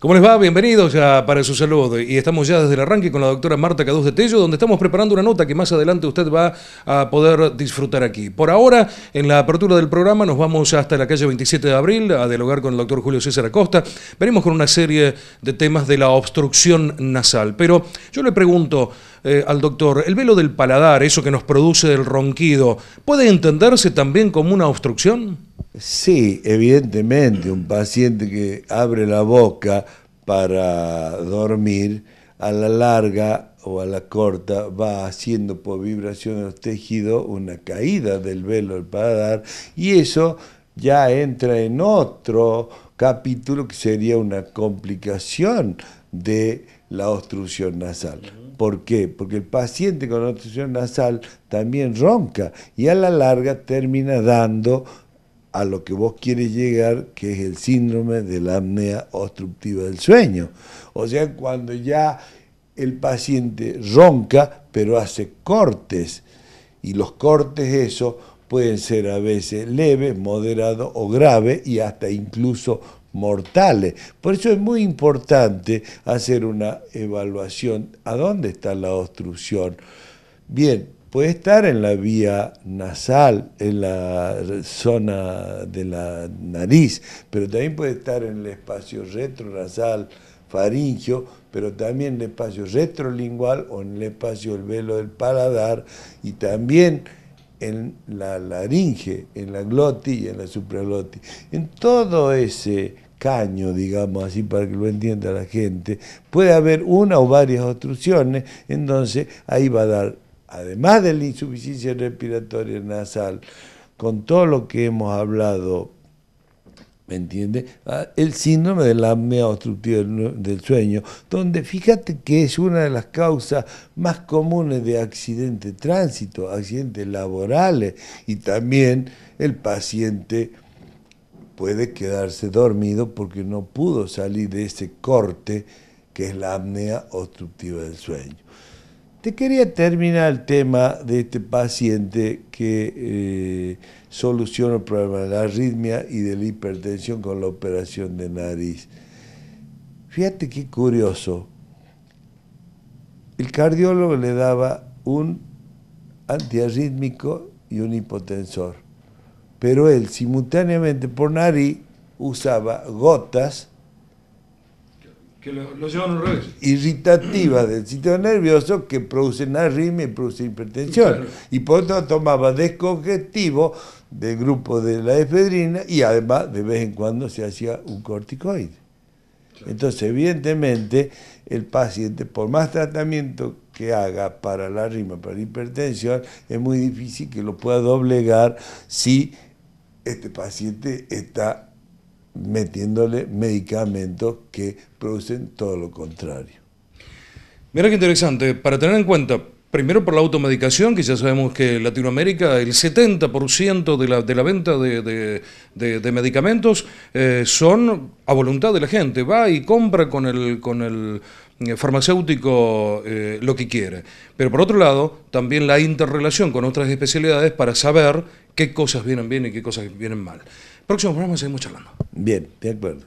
¿Cómo les va? Bienvenidos ya para su salud. Y estamos ya desde el arranque con la doctora Marta Cadús de Tello, donde estamos preparando una nota que más adelante usted va a poder disfrutar aquí. Por ahora, en la apertura del programa, nos vamos hasta la calle 27 de abril a dialogar con el doctor Julio César Acosta. Venimos con una serie de temas de la obstrucción nasal. Pero yo le pregunto al doctor, ¿el velo del paladar, eso que nos produce el ronquido, puede entenderse también como una obstrucción? Sí, evidentemente, un paciente que abre la boca para dormir, a la larga o a la corta va haciendo por vibración de los tejidos una caída del velo del paladar, y eso ya entra en otro capítulo que sería una complicación de la obstrucción nasal. ¿Por qué? Porque el paciente con obstrucción nasal también ronca y a la larga termina dando a lo que vos quieres llegar, que es el síndrome de la apnea obstructiva del sueño. O sea, cuando ya el paciente ronca, pero hace cortes, y los cortes esos pueden ser a veces leves, moderados o graves, y hasta incluso mortales. Por eso es muy importante hacer una evaluación. ¿A dónde está la obstrucción? Bien, puede estar en la vía nasal, en la zona de la nariz, pero también puede estar en el espacio retronasal, faríngeo, pero también en el espacio retrolingual o en el espacio del velo del paladar, y también en la laringe, en la glotis y en la supraglotis. En todo ese caño, digamos así, para que lo entienda la gente, puede haber una o varias obstrucciones. Entonces ahí va a dar, además de la insuficiencia respiratoria nasal, con todo lo que hemos hablado, ¿me entiende? El síndrome de la apnea obstructiva del sueño, donde fíjate que es una de las causas más comunes de accidentes de tránsito, accidentes laborales, y también el paciente puede quedarse dormido porque no pudo salir de ese corte que es la apnea obstructiva del sueño. Te quería terminar el tema de este paciente que soluciona el problema de la arritmia y de la hipertensión con la operación de nariz. Fíjate qué curioso. El cardiólogo le daba un antiarrítmico y un hipotensor, pero él simultáneamente por nariz usaba gotas Que lo llevan al revés. Irritativas del sistema nervioso que producen arritmia y producen hipertensión. Claro. Y por otro tomaba descongestivo del grupo de la efedrina, y además de vez en cuando se hacía un corticoide. Claro. Entonces, evidentemente, el paciente, por más tratamiento que haga para la arritmia, para la hipertensión, es muy difícil que lo pueda doblegar si este paciente está metiéndole medicamentos que producen todo lo contrario. Mira qué interesante, para tener en cuenta, primero por la automedicación, que ya sabemos que en Latinoamérica el 70% de la venta de medicamentos son a voluntad de la gente, va y compra con el farmacéutico lo que quiere. Pero por otro lado, también la interrelación con otras especialidades para saber qué cosas vienen bien y qué cosas vienen mal. Próximo programa seguimos charlando. Bien, de acuerdo.